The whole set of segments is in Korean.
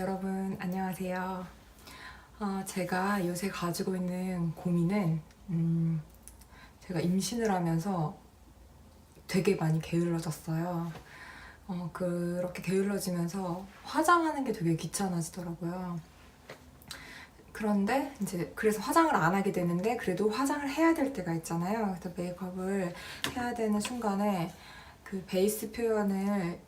여러분 안녕하세요. 제가 요새 가지고 있는 고민은 제가 임신을 하면서 되게 많이 게을러졌어요. 그렇게 게을러지면서 화장하는 게 되게 귀찮아지더라고요. 그런데 이제 그래서 화장을 안 하게 되는데 그래도 화장을 해야 될 때가 있잖아요. 그래서 메이크업을 해야 되는 순간에 그 베이스 표현이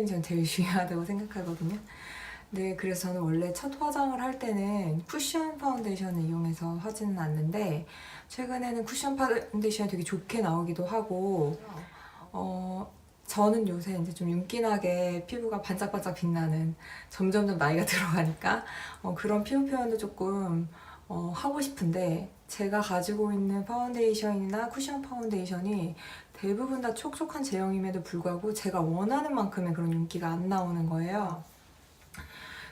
전 제일 중요하다고 생각하거든요. 네, 그래서 저는 원래 첫 화장을 할 때는 쿠션 파운데이션을 이용해서 하지는 않는데 최근에는 쿠션 파운데이션이 되게 좋게 나오기도 하고 저는 요새 이제 좀 윤기나게 피부가 반짝반짝 빛나는 점점점 나이가 들어가니까 그런 피부 표현도 조금 하고 싶은데 제가 가지고 있는 파운데이션이나 쿠션 파운데이션이 대부분 다 촉촉한 제형임에도 불구하고 제가 원하는 만큼의 그런 윤기가 안 나오는 거예요.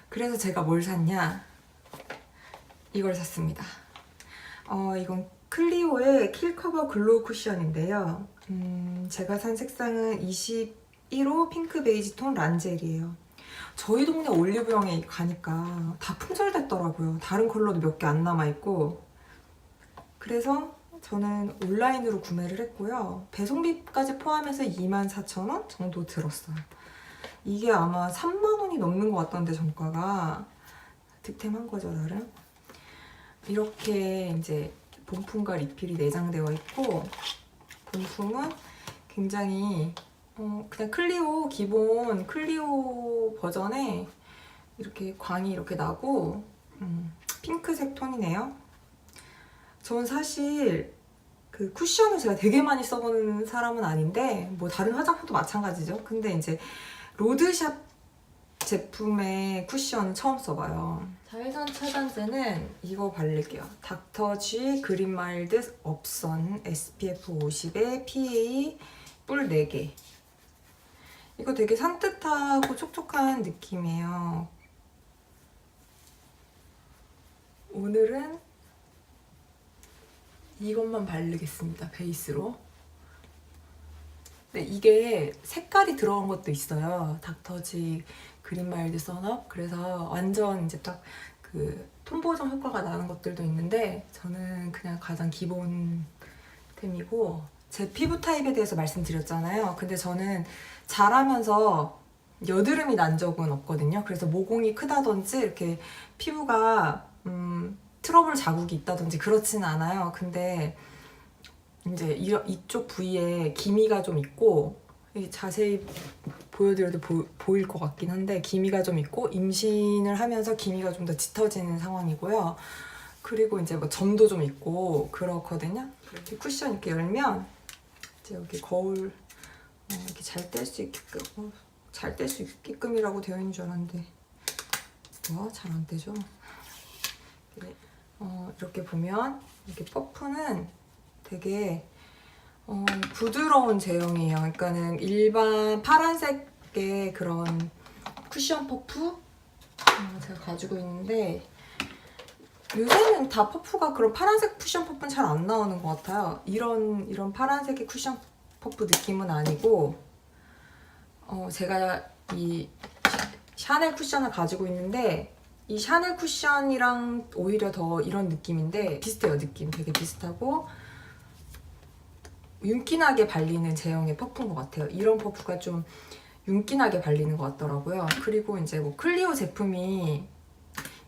그래서 제가 뭘 샀냐? 이걸 샀습니다. 이건 클리오의 킬커버 글로우 쿠션인데요. 제가 산 색상은 21호 핑크 베이지 톤 란젤이에요. 저희 동네 올리브영에 가니까 다 품절됐더라고요. 다른 컬러도 몇 개 안 남아있고. 그래서 저는 온라인으로 구매를 했고요. 배송비까지 포함해서 24,000원 정도 들었어요. 이게 아마 3만원이 넘는 것 같던데 정가가 득템한 거죠 나름. 이렇게 이제 본품과 리필이 내장되어 있고 본품은 굉장히 그냥 클리오 기본 클리오 버전에 이렇게 광이 이렇게 나고 핑크색 톤이네요. 전 사실 그 쿠션을 제가 되게 많이 써보는 사람은 아닌데 뭐 다른 화장품도 마찬가지죠. 근데 이제 로드샵 제품의 쿠션 처음 써봐요. 자외선 차단제는 이거 바를게요. 닥터쥐 그린 마일드 업선 SPF 50에 PA 뿔 4개. 이거 되게 산뜻하고 촉촉한 느낌이에요. 오늘은 이것만 바르겠습니다. 베이스로. 근데 이게 색깔이 들어간 것도 있어요. 닥터지 그린 마일드 선업. 그래서 완전 이제 딱 그 톤 보정 효과가 나는 것들도 있는데 저는 그냥 가장 기본템이고 제 피부 타입에 대해서 말씀드렸잖아요. 근데 저는 자라면서 여드름이 난 적은 없거든요. 그래서 모공이 크다든지 이렇게 피부가 트러블 자국이 있다든지 그렇지는 않아요. 근데 이제 이쪽 부위에 기미가 좀 있고 자세히 보여드려도 보일 것 같긴 한데 기미가 좀 있고 임신을 하면서 기미가 좀 더 짙어지는 상황이고요. 그리고 이제 뭐 점도 좀 있고 그렇거든요. 이렇게 쿠션 이렇게 열면 이제 여기 거울 이렇게 잘 뗄 수 있게끔 잘 뗄 수 있게끔이라고 되어 있는 줄 알았는데 잘 안 떼죠. 이렇게 보면 이렇게 퍼프는 되게 부드러운 제형이에요. 그러니까는 일반 파란색의 그런 쿠션 퍼프 제가 가지고 있는데 요새는 다 퍼프가 그런 파란색 쿠션 퍼프는 잘 안 나오는 것 같아요. 이런 파란색의 쿠션 퍼프 느낌은 아니고 제가 이 샤넬 쿠션을 가지고 있는데 이 샤넬 쿠션이랑 오히려 더 이런 느낌인데 비슷해요. 느낌 되게 비슷하고 윤기나게 발리는 제형의 퍼프인 것 같아요. 이런 퍼프가 좀 윤기나게 발리는 것 같더라고요. 그리고 이제 뭐 클리오 제품이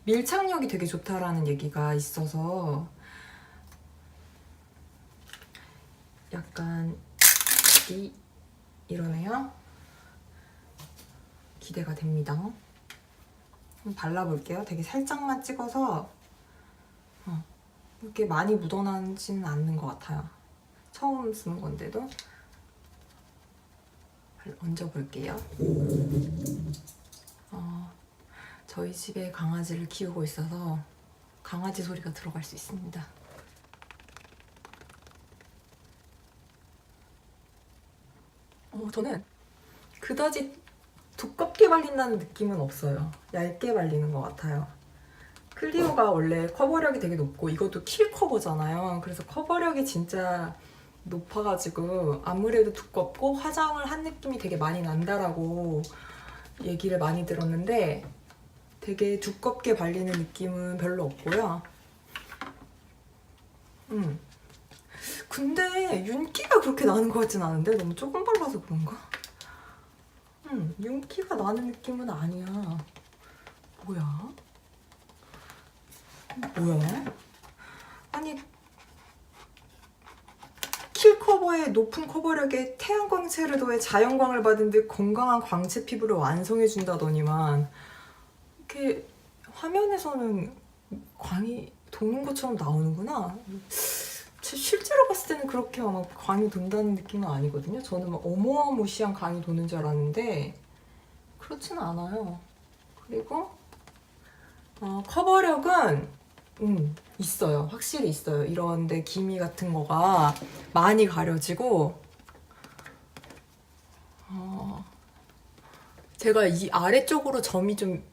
밀착력이 되게 좋다라는 얘기가 있어서 약간 이러네요. 기대가 됩니다. 한번 발라볼게요. 되게 살짝만 찍어서 이렇게 많이 묻어나지는 않는 것 같아요. 처음 쓰는 건데도 얹어볼게요. 저희 집에 강아지를 키우고 있어서 강아지 소리가 들어갈 수 있습니다. 저는 그다지 두껍게 발린다는 느낌은 없어요. 얇게 발리는 것 같아요. 클리오가 원래 커버력이 되게 높고 이것도 킬 커버잖아요. 그래서 커버력이 진짜 높아가지고 아무래도 두껍고 화장을 한 느낌이 되게 많이 난다라고 얘기를 많이 들었는데 되게 두껍게 발리는 느낌은 별로 없고요. 근데 윤기가 그렇게 나는 것 같진 않은데? 너무 조금 발라서 그런가? 윤기가 나는 느낌은 아니야. 뭐야? 뭐야? 아니, 킬 커버에 높은 커버력에 태양 광채를 더해 자연광을 받은 듯 건강한 광채 피부를 완성해준다더니만 이렇게 화면에서는 광이 도는 것처럼 나오는구나. 실제로 봤을 때는 그렇게 막 광이 돈다는 느낌은 아니거든요. 저는 막 어마어마무시한 광이 도는 줄 알았는데 그렇지는 않아요. 그리고 커버력은 있어요. 확실히 있어요. 이런데 기미 같은 거가 많이 가려지고 제가 이 아래쪽으로 점이 좀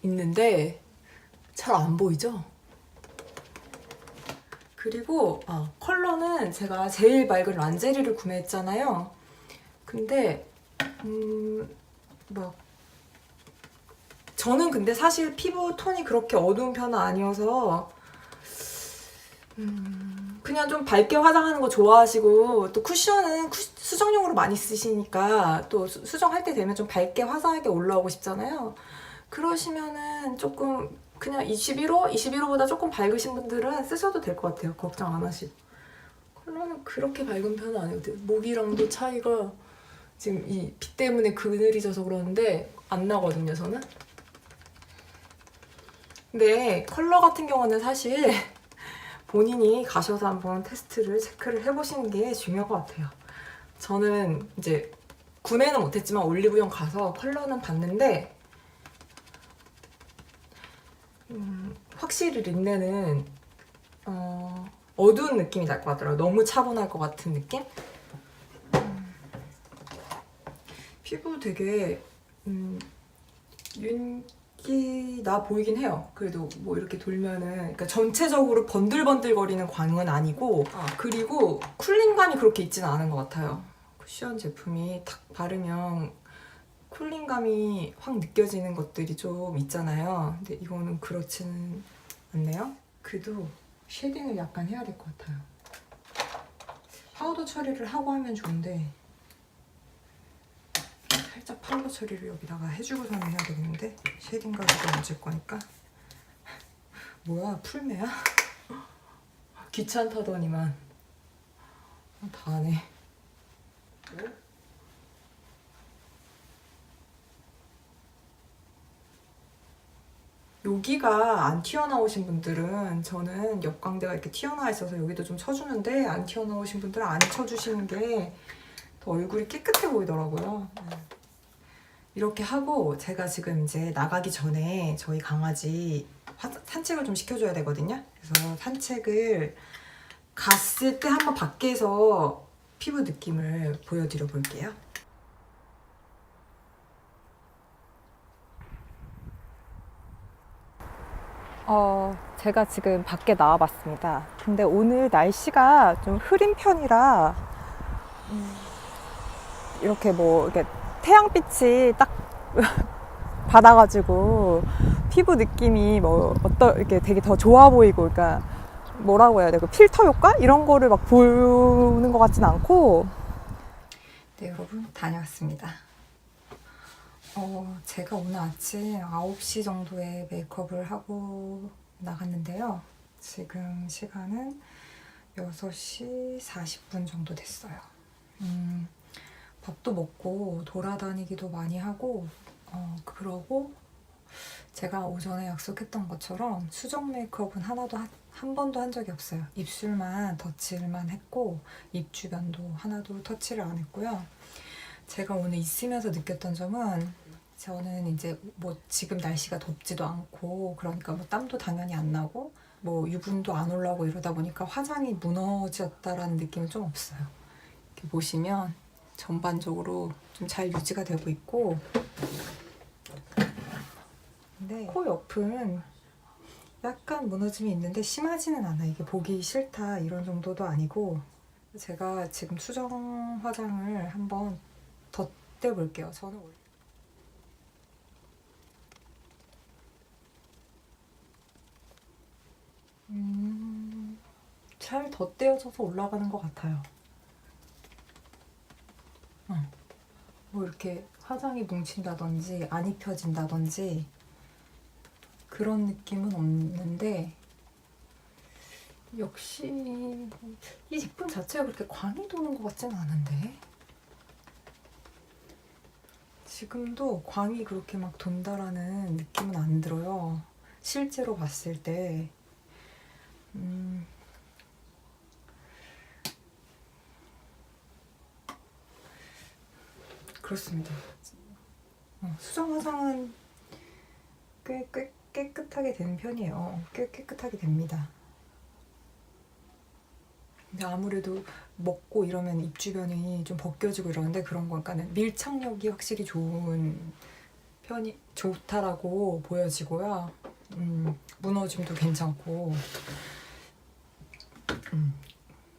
있는데 잘 안 보이죠? 그리고 컬러는 제가 제일 맑은 란제리를 구매했잖아요. 근데 막 저는 근데 사실 피부 톤이 그렇게 어두운 편은 아니어서 그냥 좀 밝게 화장하는 거 좋아하시고 또 쿠션은 수정용으로 많이 쓰시니까 또 수정할 때 되면 좀 밝게 화사하게 올라오고 싶잖아요. 그러시면은 조금 그냥 21호? 21호보다 조금 밝으신 분들은 쓰셔도 될 것 같아요. 걱정 안 하시고. 컬러는 그렇게 밝은 편은 아니거든요. 목이랑도 차이가 지금 이 빛 때문에 그늘이 져서 그러는데 안 나거든요, 저는. 근데 컬러 같은 경우는 사실 본인이 가셔서 한번 테스트를 체크를 해보시는 게 중요할 것 같아요. 저는 이제 구매는 못했지만 올리브영 가서 컬러는 봤는데 확실히 린넨은 어두운 느낌이 날 것 같더라고요. 너무 차분할 것 같은 느낌? 피부 되게 윤기 나 보이긴 해요. 그래도 뭐 이렇게 돌면은 그러니까 전체적으로 번들번들거리는 광은 아니고 그리고 쿨링감이 그렇게 있지는 않은 것 같아요. 쿠션 제품이 딱 바르면 쿨링감이 확 느껴지는 것들이 좀 있잖아요. 근데 이거는 그렇지는 않네요. 그래도 쉐딩을 약간 해야 될 것 같아요. 파우더 처리를 하고 하면 좋은데 살짝 파우더 처리를 여기다가 해주고서는 해야 되겠는데 쉐딩 가루도 얹을 거니까. 뭐야, 풀메야? 귀찮다더니만 다 하네. 여기가 안 튀어나오신 분들은 저는 옆광대가 이렇게 튀어나와 있어서 여기도 좀 쳐주는데 안 튀어나오신 분들은 안 쳐주시는 게 더 얼굴이 깨끗해 보이더라고요. 이렇게 하고 제가 지금 이제 나가기 전에 저희 강아지 산책을 좀 시켜줘야 되거든요. 그래서 산책을 갔을 때 한번 밖에서 피부 느낌을 보여드려 볼게요. 제가 지금 밖에 나와봤습니다. 근데 오늘 날씨가 좀 흐린 편이라 이렇게 뭐 이렇게 태양빛이 딱 받아가지고 피부 느낌이 뭐 이렇게 되게 더 좋아 보이고, 그러니까 뭐라고 해야 돼? 그 필터 효과 이런 거를 막 보는 것 같진 않고. 네, 여러분 다녀왔습니다. 제가 오늘 아침 9시 정도에 메이크업을 하고 나갔는데요. 지금 시간은 6시 40분 정도 됐어요. 밥도 먹고 돌아다니기도 많이 하고 그러고 제가 오전에 약속했던 것처럼 수정 메이크업은 한 번도 한 적이 없어요. 입술만 터치를만 했고 입 주변도 하나도 터치를 안 했고요. 제가 오늘 있으면서 느꼈던 점은 저는 이제 뭐 지금 날씨가 덥지도 않고 그러니까 뭐 땀도 당연히 안 나고 뭐 유분도 안 올라오고 이러다 보니까 화장이 무너졌다라는 느낌은 좀 없어요. 이렇게 보시면 전반적으로 좀 잘 유지가 되고 있고, 근데 코 옆은 약간 무너짐이 있는데 심하지는 않아. 이게 보기 싫다 이런 정도도 아니고. 제가 지금 수정 화장을 한번 덧대볼게요. 저는 잘 덧대어져서 올라가는 것 같아요. 뭐 이렇게 화장이 뭉친다든지 안 입혀진다든지 그런 느낌은 없는데, 역시 이 제품 자체가 그렇게 광이 도는 것 같진 않은데, 지금도 광이 그렇게 막 돈다라는 느낌은 안 들어요. 실제로 봤을 때. 그렇습니다. 수정 화장은 꽤 깨끗하게 되는 편이에요. 꽤 깨끗하게 됩니다. 근데 아무래도 먹고 이러면 입 주변이 좀 벗겨지고 이러는데, 그런 거니까는 밀착력이 확실히 좋다라고 보여지고요. 무너짐도 괜찮고.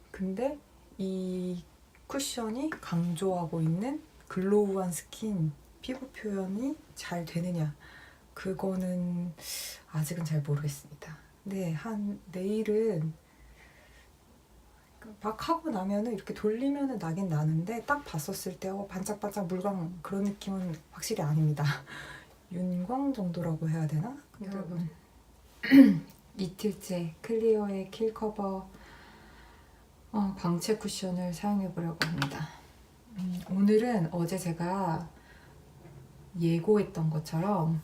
근데 이 쿠션이 강조하고 있는 글로우한 스킨, 피부 표현이 잘 되느냐, 그거는 아직은 잘 모르겠습니다. 근데 내일은 막 하고 나면은 이렇게 돌리면은 나긴 나는데, 딱 봤었을 때 반짝반짝 물광 그런 느낌은 확실히 아닙니다. 윤광 정도라고 해야 되나? 여러분, 이틀째 클리어의 킬커버 광채 쿠션을 사용해 보려고 합니다. 오늘은 어제 제가 예고했던 것처럼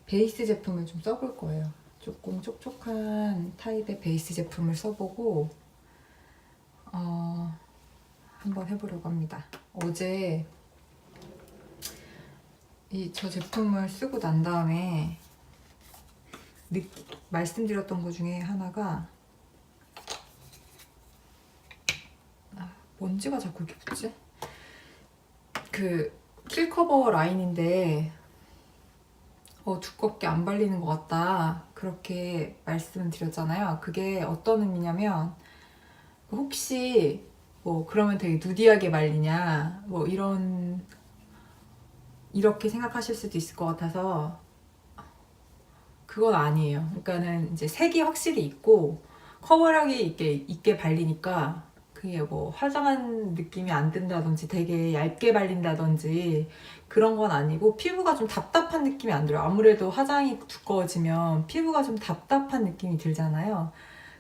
베이스 제품을 좀 써볼 거예요. 조금 촉촉한 타입의 베이스 제품을 써보고 한번 해보려고 합니다. 어제 저 제품을 쓰고 난 다음에 말씀드렸던 것 중에 하나가, 먼지가 자꾸 이렇게 붙지? 그 킬커버 라인인데 두껍게 안 발리는 것 같다, 그렇게 말씀을 드렸잖아요. 그게 어떤 의미냐면, 혹시 뭐 그러면 되게 누디하게 말리냐, 뭐 이렇게 생각하실 수도 있을 것 같아서, 그건 아니에요. 그러니까는 이제 색이 확실히 있고 커버력이 있게 발리니까, 그게 뭐 화장한 느낌이 안 든다든지 되게 얇게 발린다든지 그런 건 아니고, 피부가 좀 답답한 느낌이 안 들어요. 아무래도 화장이 두꺼워지면 피부가 좀 답답한 느낌이 들잖아요.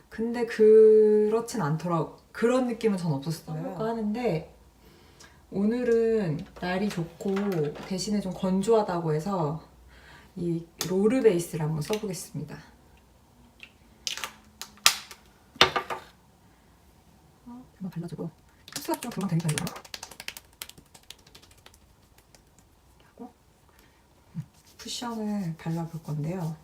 근데 그렇진 않더라고. 그런 느낌은 전 없었어요. 하는데 오늘은 날이 좋고 대신에 좀 건조하다고 해서 이 롤 베이스를 한번 써보겠습니다. 한번 발라주고, 흡수가 좀 금방 되는 편이에요. 하고 쿠션을 발라볼 건데요.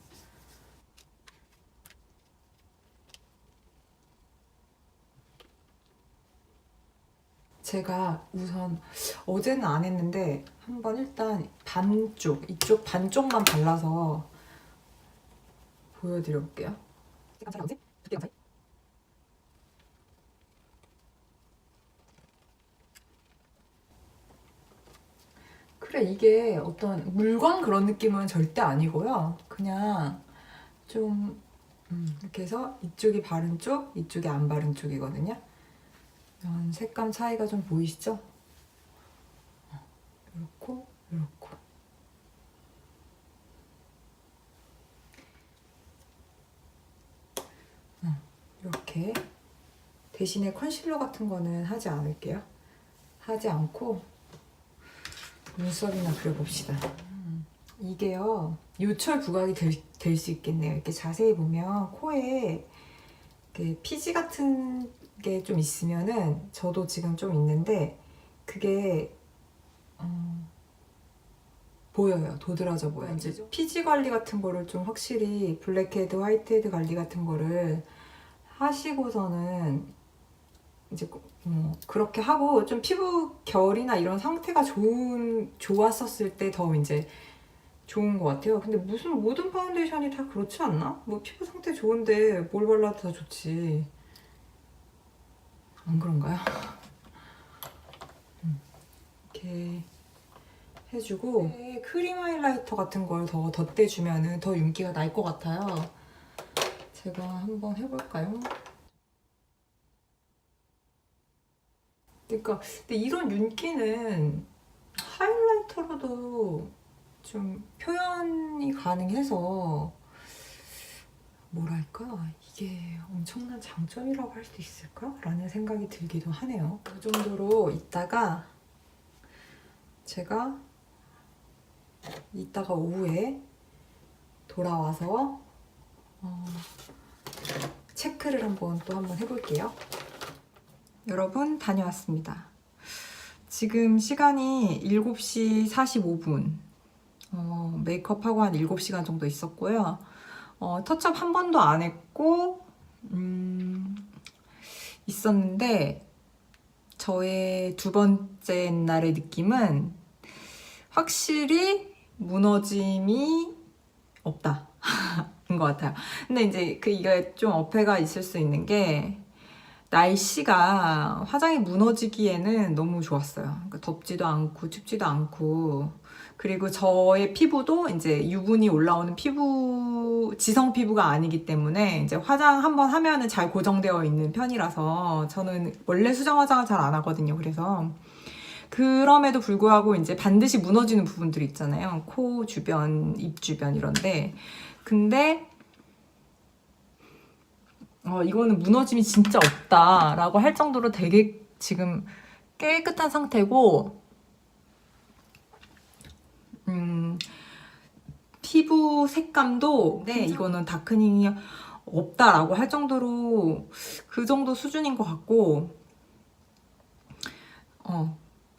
제가 우선 어제는 안 했는데 한번 일단 이쪽 반쪽만 발라서 보여드려 볼게요. 감사합니다. 두께 감사히. 그래, 이게 어떤 물광 그런 느낌은 절대 아니고요. 그냥 좀 이렇게 해서 이쪽이 바른 쪽, 이쪽이 안 바른 쪽이거든요. 이런 색감 차이가 좀 보이시죠? 이렇고 이렇고. 이렇게. 대신에 컨실러 같은 거는 하지 않을게요. 하지 않고 눈썹이나 그려봅시다. 이게요, 요철 부각이 될 수 있겠네요. 이렇게 자세히 보면 코에 피지 같은 게 좀 있으면은, 저도 지금 좀 있는데 그게 보여요. 도드라져 보여요. 이제 피지 관리 같은 거를 좀 확실히, 블랙헤드, 화이트헤드 관리 같은 거를 하시고서는 이제 그렇게 하고, 좀 피부 결이나 이런 상태가 좋았었을 때 더 이제 좋은 것 같아요. 근데 무슨 모든 파운데이션이 다 그렇지 않나? 뭐 피부 상태 좋은데 뭘 발라도 다 좋지. 안 그런가요? 이렇게 해주고, 크림 하이라이터 같은 걸 더 덧대주면은 더 윤기가 날 것 같아요. 자, 제가 한번 해볼까요? 그러니까 근데 이런 윤기는 하이라이터로도 좀 표현이 가능해서 뭐랄까 이게 엄청난 장점이라고 할 수 있을까? 라는 생각이 들기도 하네요. 그 정도로 이따가 제가 이따가 오후에 돌아와서 체크를 한번 해볼게요. 여러분 다녀왔습니다. 지금 시간이 7시 45분. 메이크업하고 한 7시간 정도 있었고요. 터치업 한 번도 안 했고 있었는데 저의 두 번째 날의 느낌은 확실히 무너짐이 없다 인 것 같아요. 근데 이제 이게 좀 어폐가 있을 수 있는 게 날씨가 화장이 무너지기에는 너무 좋았어요. 그러니까 덥지도 않고 춥지도 않고, 그리고 저의 피부도 이제 유분이 올라오는 지성 피부가 아니기 때문에 이제 화장 한번 하면은 잘 고정되어 있는 편이라서 저는 원래 수정 화장을 잘 안 하거든요. 그래서 그럼에도 불구하고 이제 반드시 무너지는 부분들이 있잖아요. 코 주변, 입 주변 이런데. 근데 이거는 무너짐이 진짜 없다라고 할 정도로 되게 지금 깨끗한 상태고, 피부 색감도 이거는 다크닝이 없다라고 할 정도로 그 정도 수준인 것 같고,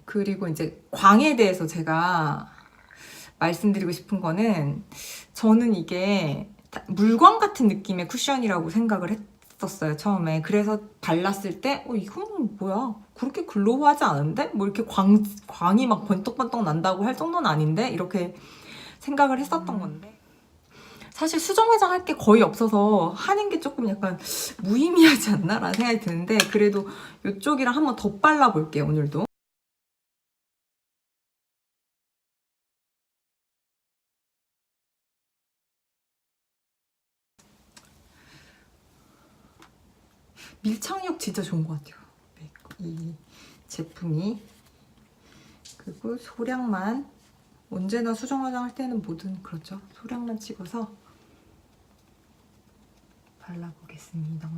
그리고 이제 광에 대해서 제가 말씀드리고 싶은 거는, 저는 이게 물광 같은 느낌의 쿠션이라고 생각을 했었어요, 처음에. 그래서 발랐을 때 이거는 뭐야, 그렇게 글로우하지 않은데? 뭐 이렇게 광이 막 번떡번떡 난다고 할 정도는 아닌데? 이렇게 생각을 했었던 건데, 사실 수정 화장할 게 거의 없어서 하는 게 조금 약간 무의미하지 않나? 라는 생각이 드는데, 그래도 이쪽이랑 한번 더 발라볼게요, 오늘도. 밀착력 진짜 좋은 것 같아요, 이 제품이. 그리고 소량만, 언제나 수정 화장할 때는 뭐든 그렇죠, 소량만 찍어서 발라보겠습니다.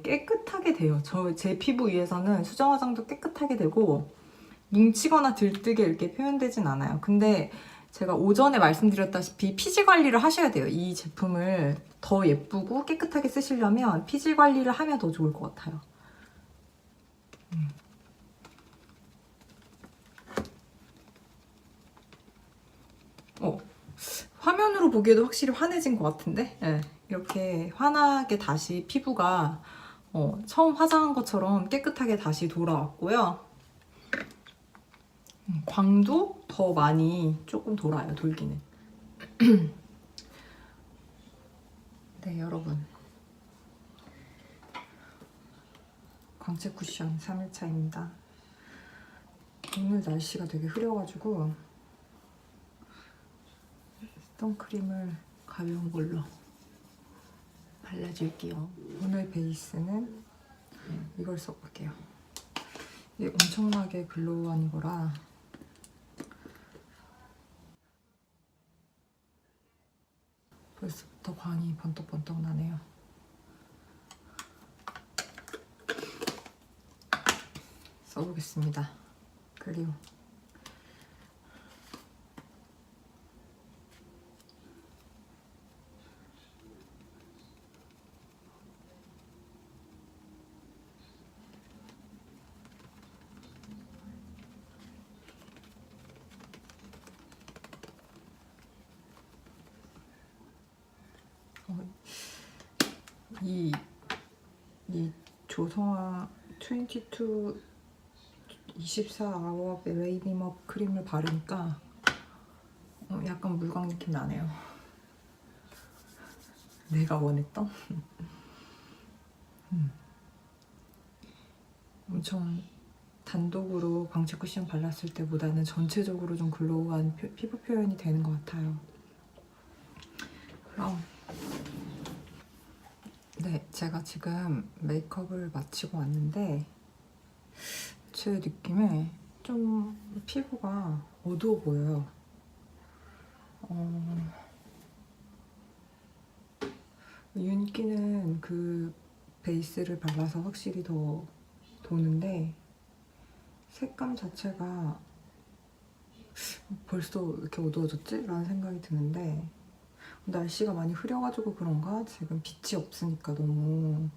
깨끗하게 돼요. 제 피부 위에서는 수정 화장도 깨끗하게 되고 뭉치거나 들뜨게 이렇게 표현되진 않아요. 근데 제가 오전에 말씀드렸다시피 피지 관리를 하셔야 돼요. 이 제품을 더 예쁘고 깨끗하게 쓰시려면 피지 관리를 하면 더 좋을 것 같아요. 화면으로 보기에도 확실히 환해진 것 같은데? 네, 이렇게 환하게 다시 피부가 처음 화장한 것처럼 깨끗하게 다시 돌아왔고요. 광도 더 많이 조금 돌아요, 돌기는. 네, 여러분. 광채 쿠션 3일차입니다. 오늘 날씨가 되게 흐려가지고 선크림을 가벼운 걸로 발라줄게요. 오늘 베이스는 이걸 써볼게요. 이게 엄청나게 글로우한 거라 벌써부터 광이 번떡번떡 나네요. 써보겠습니다. 그리고 이 조성아 22 24아워 웨이빙업 크림을 바르니까 약간 물광 느낌 나네요. 내가 원했던? 엄청 단독으로 광채 쿠션 발랐을 때보다는 전체적으로 좀 글로우한 피부 표현이 되는 것 같아요. 그럼 네, 제가 지금 메이크업을 마치고 왔는데 제 느낌에 좀 피부가 어두워 보여요. 윤기는 그 베이스를 발라서 확실히 더 도는데 색감 자체가 벌써 이렇게 어두워졌지? 라는 생각이 드는데 날씨가 많이 흐려가지고 그런가? 지금 빛이 없으니까 너무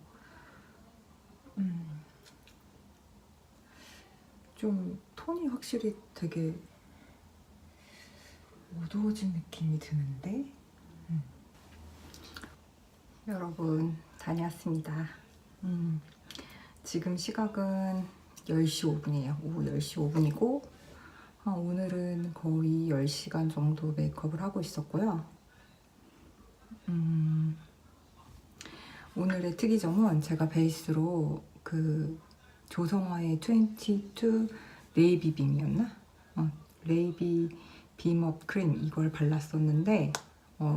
좀 톤이 확실히 되게 어두워진 느낌이 드는데 여러분 다녀왔습니다. 지금 시각은 10시 5분이에요. 오후 10시 5분이고 오늘은 거의 10시간 정도 메이크업을 하고 있었고요. 오늘의 특이점은 제가 베이스로 그 조성화의 22 레이비 빔이었나? 레이비 빔업 크림 이걸 발랐었는데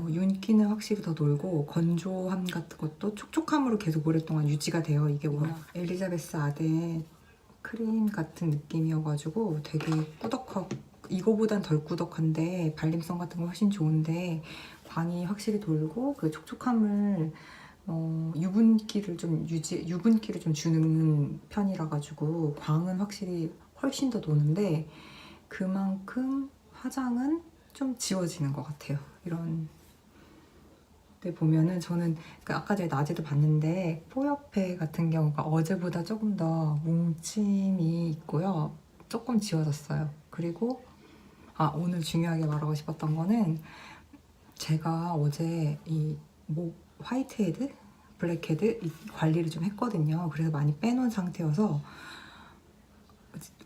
윤기는 확실히 더 돌고 건조함 같은 것도 촉촉함으로 계속 오랫동안 유지가 돼요. 이게 엘리자베스 아데 크림 같은 느낌이어가지고 되게 꾸덕하고 이거보단 덜 꾸덕한데 발림성 같은 거 훨씬 좋은데 광이 확실히 돌고 그 촉촉함을 유분기를 좀 주는 편이라 가지고 광은 확실히 훨씬 더 도는데 그만큼 화장은 좀 지워지는 것 같아요. 이런 데 보면은 저는 아까 전에 낮에도 봤는데 뽀옆에 같은 경우가 어제보다 조금 더 뭉침이 있고요. 조금 지워졌어요. 그리고 오늘 중요하게 말하고 싶었던 거는 제가 어제 이 목 화이트헤드, 블랙헤드 관리를 좀 했거든요. 그래서 많이 빼놓은 상태여서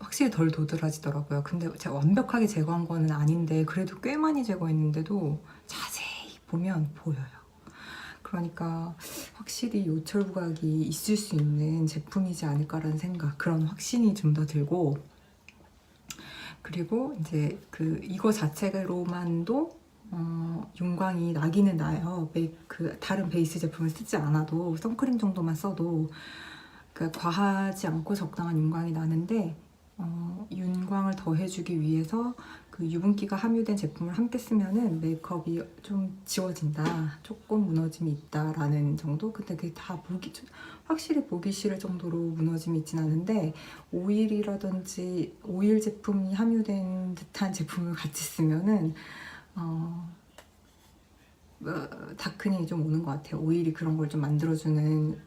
확실히 덜 도드라지더라고요. 근데 제가 완벽하게 제거한 거는 아닌데 그래도 꽤 많이 제거했는데도 자세히 보면 보여요. 그러니까 확실히 요철 부각이 있을 수 있는 제품이지 않을까라는 생각, 그런 확신이 좀 더 들고 그리고 이제 이거 자체로만도 윤광이 나기는 나요. 다른 베이스 제품을 쓰지 않아도 선크림 정도만 써도 과하지 않고 적당한 윤광이 나는데 윤광을 더해주기 위해서 그 유분기가 함유된 제품을 함께 쓰면은 메이크업이 좀 지워진다, 조금 무너짐이 있다라는 정도? 근데 그게 다 확실히 보기 싫을 정도로 무너짐이 있진 않은데 오일이라든지 오일 제품이 함유된 듯한 제품을 같이 쓰면은 다크닝이 좀 오는 것 같아요. 오일이 그런 걸 좀 만들어주는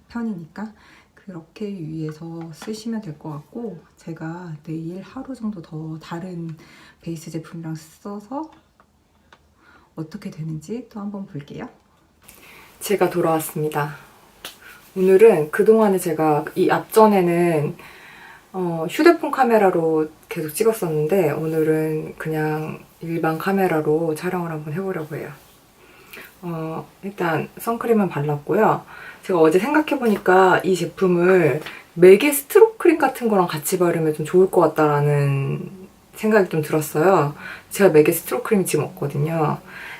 편이니까 그렇게 위해서 쓰시면 될 것 같고 제가 내일 하루 정도 더 다른 베이스 제품이랑 써서 어떻게 되는지 또 한번 볼게요. 제가 돌아왔습니다. 오늘은 그동안에 제가 이 앞전에는 휴대폰 카메라로 계속 찍었었는데 오늘은 그냥 일반 카메라로 촬영을 한번 해보려고 해요. 일단 선크림은 발랐고요. 제가 어제 생각해보니까 이 제품을 맥의 스트로크 크림 같은 거랑 같이 바르면 좀 좋을 것 같다라는 생각이 좀 들었어요. 제가 맥의 스트로크 크림이 지금 없거든요.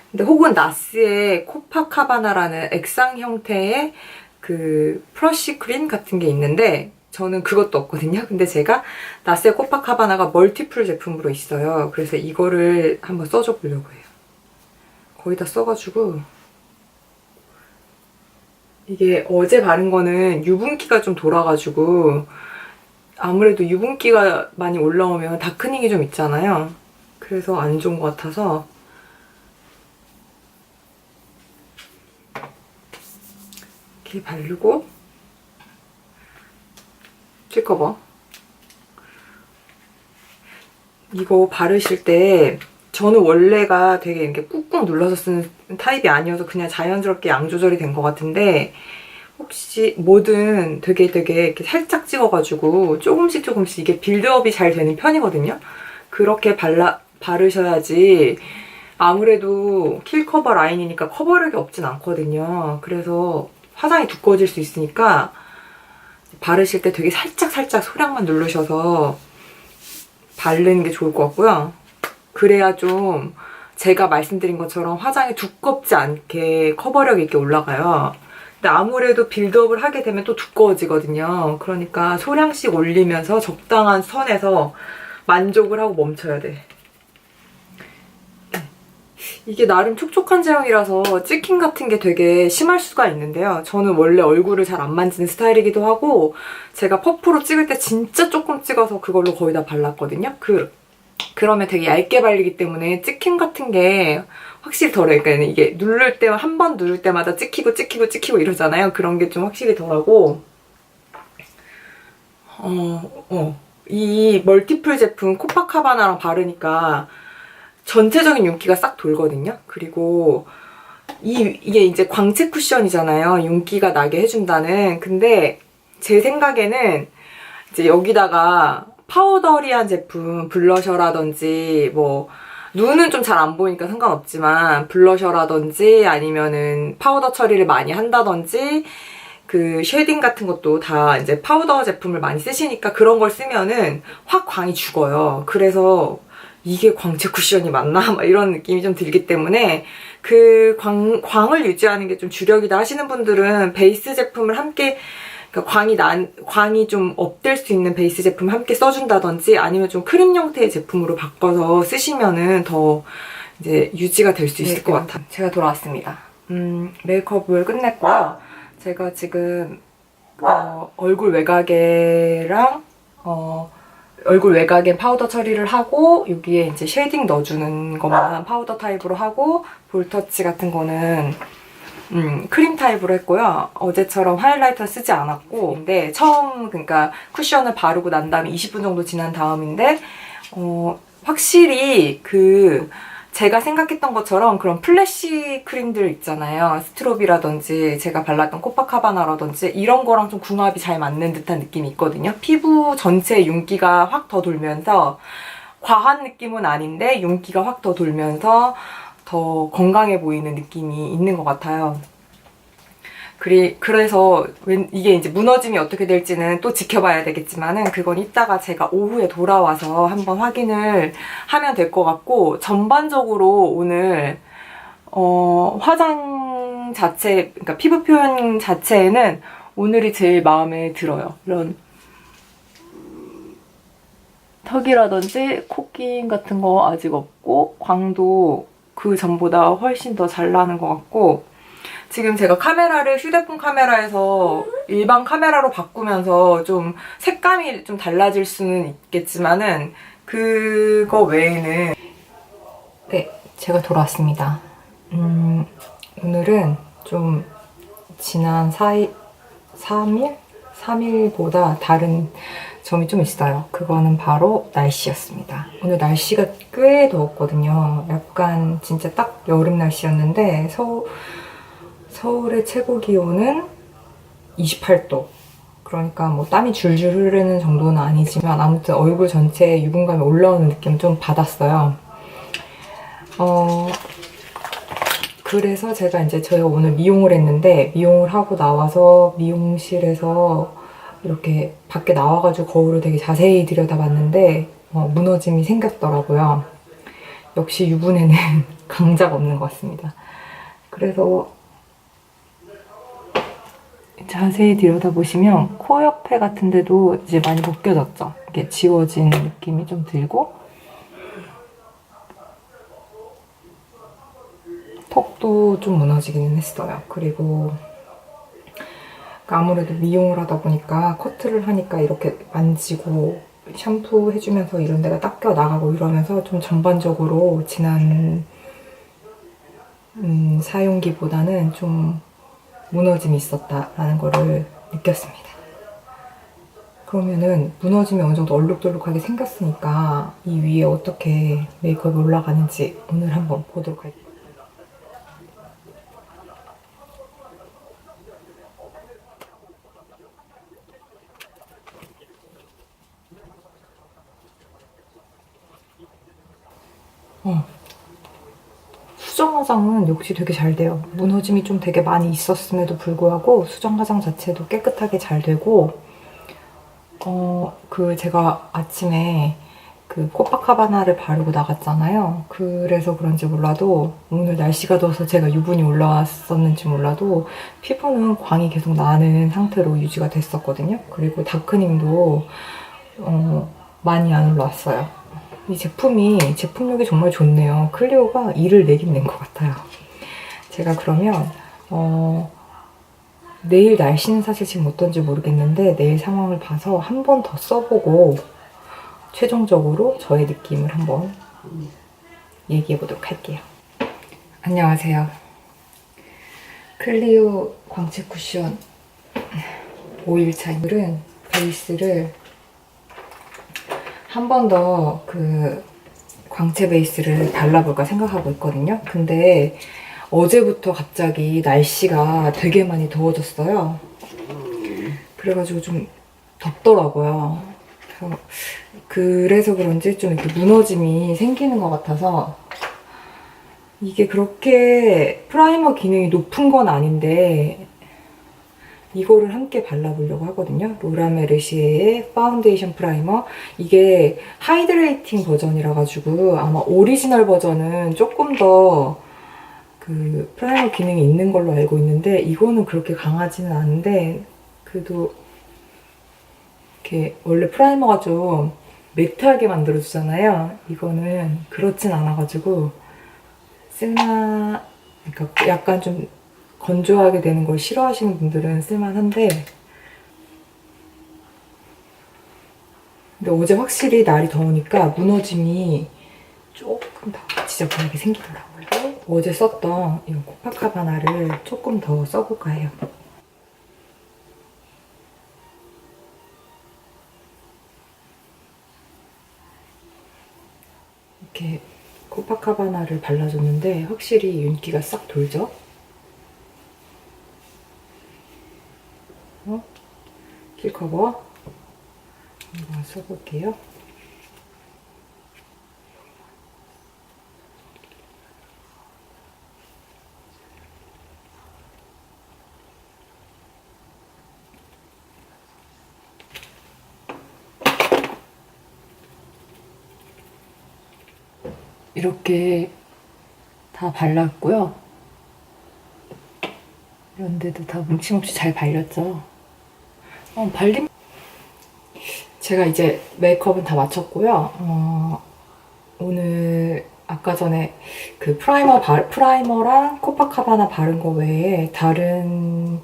근데 혹은 나스의 코파카바나라는 액상 형태의 그 프러쉬 크림 같은 게 있는데 저는 그것도 없거든요. 근데 제가 나스의 코파카바나가 멀티풀 제품으로 있어요. 그래서 이거를 한번 써줘 보려고 해요. 거의 다 써가지고 이게 어제 바른 거는 유분기가 좀 돌아가지고 아무래도 유분기가 많이 올라오면 다크닝이 좀 있잖아요. 그래서 안 좋은 것 같아서 이렇게 바르고 킬커버 이거 바르실 때 저는 원래가 되게 이렇게 꾹꾹 눌러서 쓰는 타입이 아니어서 그냥 자연스럽게 양 조절이 된 것 같은데 혹시 뭐든 되게 이렇게 살짝 찍어가지고 조금씩 이게 빌드업이 잘 되는 편이거든요. 그렇게 바르셔야지 아무래도 킬 커버 라인이니까 커버력이 없진 않거든요. 그래서 화장이 두꺼워질 수 있으니까 바르실 때 되게 살짝 소량만 누르셔서 바르는 게 좋을 것 같고요. 그래야 좀 제가 말씀드린 것처럼 화장이 두껍지 않게 커버력 있게 올라가요. 근데 아무래도 빌드업을 하게 되면 또 두꺼워지거든요. 그러니까 소량씩 올리면서 적당한 선에서 만족을 하고 멈춰야 돼. 이게 나름 촉촉한 제형이라서 찍힘 같은 게 되게 심할 수가 있는데요. 저는 원래 얼굴을 잘 안 만지는 스타일이기도 하고 제가 퍼프로 찍을 때 진짜 조금 찍어서 그걸로 거의 다 발랐거든요. 그러면 되게 얇게 발리기 때문에 찍힘 같은 게 확실히 덜해요. 그러니까 이게 누를 때 한 번 누를 때마다 찍히고 이러잖아요. 그런 게 좀 확실히 덜하고 이 멀티플 제품 코파카바나랑 바르니까 전체적인 윤기가 싹 돌거든요. 그리고 이게 이제 광채 쿠션이잖아요. 윤기가 나게 해준다는. 근데 제 생각에는 이제 여기다가 파우더리한 제품, 블러셔라든지 뭐 눈은 좀 잘 안 보이니까 상관없지만 블러셔라든지 아니면은 파우더 처리를 많이 한다든지 그 쉐딩 같은 것도 다 이제 파우더 제품을 많이 쓰시니까 그런 걸 쓰면은 확 광이 죽어요. 그래서 이게 광채 쿠션이 맞나? 막 이런 느낌이 좀 들기 때문에 그 광을 유지하는 게 좀 주력이다 하시는 분들은 베이스 제품을 함께 그러니까 광이 좀 업될 수 있는 베이스 제품을 함께 써준다든지 아니면 좀 크림 형태의 제품으로 바꿔서 쓰시면은 더 이제 유지가 될 수 있을 것 같아요. 제가 돌아왔습니다. 메이크업을 끝냈고요. 제가 지금 얼굴 외곽에랑 얼굴 외곽에 파우더 처리를 하고 여기에 이제 쉐이딩 넣어주는 것만 파우더 타입으로 하고 볼터치 같은 거는 크림 타입으로 했고요. 어제처럼 하이라이터 쓰지 않았고 근데 처음 그러니까 쿠션을 바르고 난 다음에 20분 정도 지난 다음인데 확실히 제가 생각했던 것처럼 그런 플래시 크림들 있잖아요. 스트로비라든지 제가 발랐던 코파카바나라든지 이런 거랑 좀 궁합이 잘 맞는 듯한 느낌이 있거든요. 피부 전체에 윤기가 확 더 돌면서 과한 느낌은 아닌데 윤기가 확 더 돌면서 더 건강해 보이는 느낌이 있는 것 같아요. 그래서 이게 이제 무너짐이 어떻게 될지는 또 지켜봐야 되겠지만은 그건 이따가 제가 오후에 돌아와서 한번 확인을 하면 될 것 같고 전반적으로 오늘 화장 자체, 그러니까 피부 표현 자체에는 오늘이 제일 마음에 들어요. 이런 턱이라든지 코끼임 같은 거 아직 없고 광도 그 전보다 훨씬 더 잘 나는 것 같고 지금 제가 카메라를 휴대폰 카메라에서 일반 카메라로 바꾸면서 좀 색감이 좀 달라질 수는 있겠지만은 그거 외에는 네, 제가 돌아왔습니다. 오늘은 좀 지난 3일보다 다른 점이 좀 있어요. 그거는 바로 날씨였습니다. 오늘 날씨가 꽤 더웠거든요. 약간 진짜 딱 여름 날씨였는데 서울의 최고 기온은 28도. 그러니까 뭐 땀이 줄줄 흐르는 정도는 아니지만 아무튼 얼굴 전체에 유분감이 올라오는 느낌 좀 받았어요. 그래서 제가 오늘 미용을 했는데 미용을 하고 나와서 미용실에서 이렇게 밖에 나와가지고 거울을 되게 자세히 들여다봤는데 무너짐이 생겼더라고요. 역시 유분에는 강자가 없는 것 같습니다. 그래서 자세히 들여다보시면 코 옆에 같은 데도 이제 많이 벗겨졌죠. 이렇게 지워진 느낌이 좀 들고 턱도 좀 무너지기는 했어요. 그리고 아무래도 미용을 하다 보니까 커트를 하니까 이렇게 만지고 샴푸 해주면서 이런 데가 닦여 나가고 이러면서 좀 전반적으로 지난 사용기보다는 좀 무너짐이 있었다라는 거를 느꼈습니다. 그러면은 무너짐이 어느 정도 얼룩덜룩하게 생겼으니까 이 위에 어떻게 메이크업이 올라가는지 오늘 한번 보도록 할게요. 수정 화장은 역시 되게 잘 돼요. 무너짐이 좀 되게 많이 있었음에도 불구하고 수정 화장 자체도 깨끗하게 잘 되고 제가 아침에 그 코파카바나를 바르고 나갔잖아요. 그래서 그런지 몰라도 오늘 날씨가 더워서 제가 유분이 올라왔었는지 몰라도 피부는 광이 계속 나는 상태로 유지가 됐었거든요. 그리고 다크닝도 많이 안 올라왔어요. 이 제품력이 정말 좋네요. 클리오가 일을 내긴 낸 것 같아요. 제가 그러면 내일 날씨는 사실 지금 어떤지 모르겠는데 내일 상황을 봐서 한 번 더 써보고 최종적으로 저의 느낌을 한번 얘기해 보도록 할게요. 안녕하세요. 클리오 광채 쿠션 5일차. 오늘은 베이스를 한 번 더 그 광채 베이스를 발라볼까 생각하고 있거든요. 근데 어제부터 갑자기 날씨가 되게 많이 더워졌어요. 그래가지고 좀 덥더라고요. 그래서 그런지 좀 이렇게 무너짐이 생기는 것 같아서, 이게 그렇게 프라이머 기능이 높은 건 아닌데 이거를 함께 발라보려고 하거든요. 로라 메르시에의 파운데이션 프라이머. 이게 하이드레이팅 버전이라 가지고 아마 오리지널 버전은 조금 더 그 프라이머 기능이 있는 걸로 알고 있는데, 이거는 그렇게 강하지는 않은데 그래도 이렇게 원래 프라이머가 좀 매트하게 만들어주잖아요. 이거는 그렇진 않아가지고 그러니까 약간 좀 건조하게 되는 걸 싫어하시는 분들은 쓸만한데, 근데 어제 확실히 날이 더우니까 무너짐이 조금 더 지저분하게 생기더라고요. 어제 썼던 이 코파카바나를 조금 더 써볼까 해요. 이렇게 코파카바나를 발라줬는데 확실히 윤기가 싹 돌죠? 킬커버 한번 써볼게요. 이렇게 다 발랐고요. 이런 데도 다 뭉침없이 잘 발렸죠. 제가 이제 메이크업은 다 마쳤고요. 오늘 아까 전에 그 프라이머랑 코파카바나 바른 거 외에 다른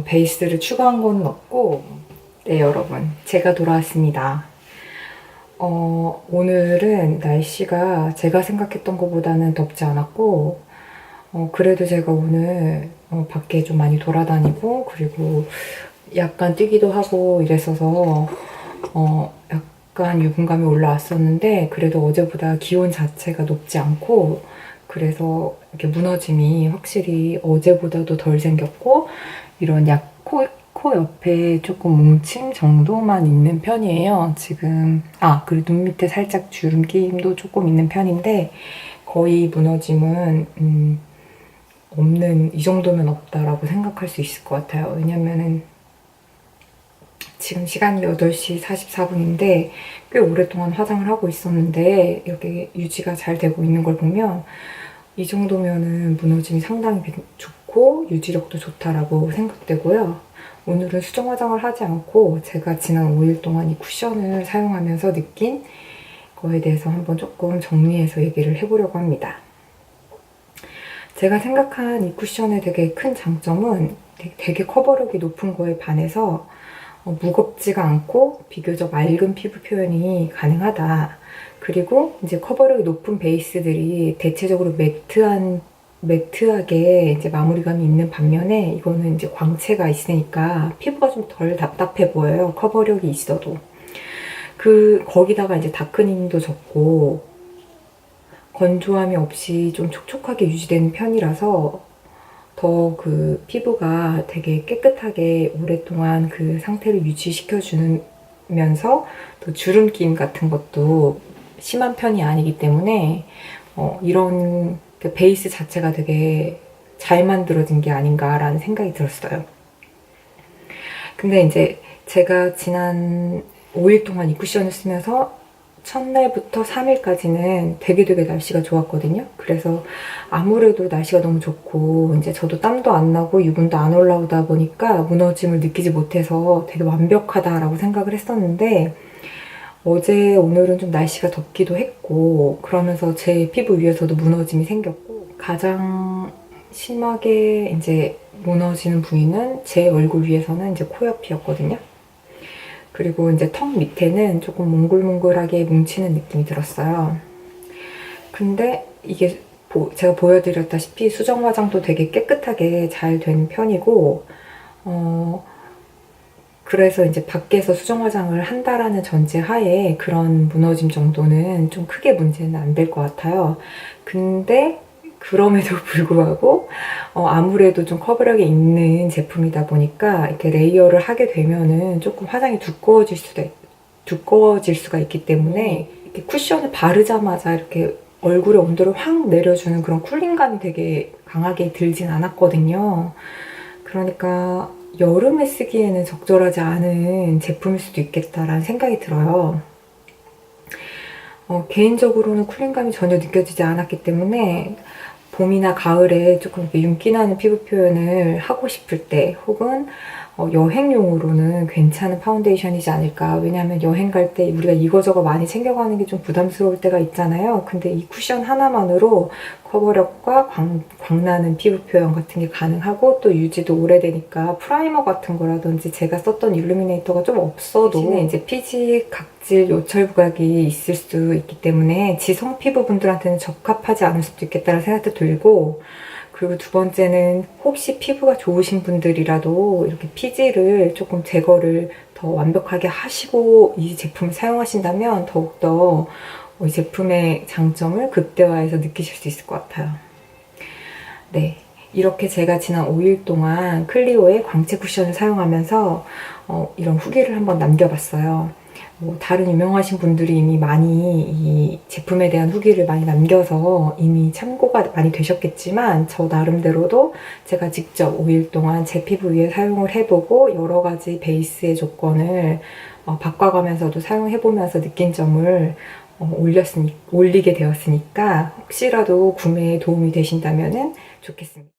베이스를 추가한 거는 없고, 네 여러분, 제가 돌아왔습니다. 오늘은 날씨가 제가 생각했던 것보다는 덥지 않았고, 그래도 제가 오늘 밖에 좀 많이 돌아다니고, 그리고 약간 뛰기도 하고 이랬어서 약간 유분감이 올라왔었는데, 그래도 어제보다 기온 자체가 높지 않고, 그래서 이렇게 무너짐이 확실히 어제보다도 덜 생겼고, 이런 코 옆에 조금 뭉침 정도만 있는 편이에요. 지금 그리고 눈 밑에 살짝 주름 끼임도 조금 있는 편인데, 거의 무너짐은 없는, 이 정도면 없다라고 생각할 수 있을 것 같아요. 왜냐면은 지금 시간이 8시 44분인데 꽤 오랫동안 화장을 하고 있었는데 이렇게 유지가 잘 되고 있는 걸 보면 이 정도면은 무너짐이 상당히 좋고 유지력도 좋다라고 생각되고요. 오늘은 수정 화장을 하지 않고 제가 지난 5일 동안 이 쿠션을 사용하면서 느낀 거에 대해서 한번 조금 정리해서 얘기를 해보려고 합니다. 제가 생각한 이 쿠션의 되게 큰 장점은 되게 커버력이 높은 거에 반해서 무겁지가 않고 비교적 맑은 피부 표현이 가능하다. 그리고 이제 커버력이 높은 베이스들이 대체적으로 매트하게 이제 마무리감이 있는 반면에 이거는 이제 광채가 있으니까 피부가 좀 덜 답답해 보여요. 커버력이 있어도. 거기다가 이제 다크닝도 적고 건조함이 없이 좀 촉촉하게 유지되는 편이라서 더 그 피부가 되게 깨끗하게 오랫동안 그 상태를 유지시켜주면서 또 주름김 같은 것도 심한 편이 아니기 때문에 이런 그 베이스 자체가 되게 잘 만들어진 게 아닌가라는 생각이 들었어요. 근데 이제 제가 지난 5일 동안 이 쿠션을 쓰면서 첫날부터 3일까지는 되게 날씨가 좋았거든요. 그래서 아무래도 날씨가 너무 좋고 이제 저도 땀도 안 나고 유분도 안 올라오다 보니까 무너짐을 느끼지 못해서 되게 완벽하다라고 생각을 했었는데, 어제 오늘은 좀 날씨가 덥기도 했고 그러면서 제 피부 위에서도 무너짐이 생겼고, 가장 심하게 이제 무너지는 부위는 제 얼굴 위에서는 이제 코 옆이었거든요. 그리고 이제 턱 밑에는 조금 몽글몽글하게 뭉치는 느낌이 들었어요. 근데 이게 제가 보여드렸다시피 수정 화장도 되게 깨끗하게 잘 된 편이고, 그래서 이제 밖에서 수정 화장을 한다라는 전제 하에 그런 무너짐 정도는 좀 크게 문제는 안 될 것 같아요. 근데 그럼에도 불구하고 아무래도 좀 커버력이 있는 제품이다 보니까 이렇게 레이어를 하게 되면은 조금 화장이 두꺼워질 수가 있기 때문에 이렇게 쿠션을 바르자마자 이렇게 얼굴에 온도를 확 내려주는 그런 쿨링감이 되게 강하게 들진 않았거든요. 그러니까 여름에 쓰기에는 적절하지 않은 제품일 수도 있겠다라는 생각이 들어요. 개인적으로는 쿨링감이 전혀 느껴지지 않았기 때문에 봄이나 가을에 조금 이렇게 윤기나는 피부 표현을 하고 싶을 때, 혹은 여행용으로는 괜찮은 파운데이션이지 않을까. 왜냐하면 여행 갈 때 우리가 이거저거 많이 챙겨가는 게 좀 부담스러울 때가 있잖아요. 근데 이 쿠션 하나만으로 커버력과 광나는 피부 표현 같은 게 가능하고, 또 유지도 오래되니까 프라이머 같은 거라든지 제가 썼던 일루미네이터가 좀 없어도 이제 피지, 각질, 요철 부각이 있을 수 있기 때문에 지성 피부분들한테는 적합하지 않을 수도 있겠다는 생각도 들고, 그리고 두 번째는 혹시 피부가 좋으신 분들이라도 이렇게 피지를 조금 제거를 더 완벽하게 하시고 이 제품을 사용하신다면 더욱더 이 제품의 장점을 극대화해서 느끼실 수 있을 것 같아요. 네, 이렇게 제가 지난 5일 동안 클리오의 광채 쿠션을 사용하면서 이런 후기를 한번 남겨봤어요. 다른 유명하신 분들이 이미 많이 이 제품에 대한 후기를 많이 남겨서 이미 참고가 많이 되셨겠지만, 저 나름대로도 제가 직접 5일 동안 제 피부 위에 사용을 해보고 여러 가지 베이스의 조건을 바꿔가면서도 사용해보면서 느낀 점을 올리게 되었으니까 혹시라도 구매에 도움이 되신다면 좋겠습니다.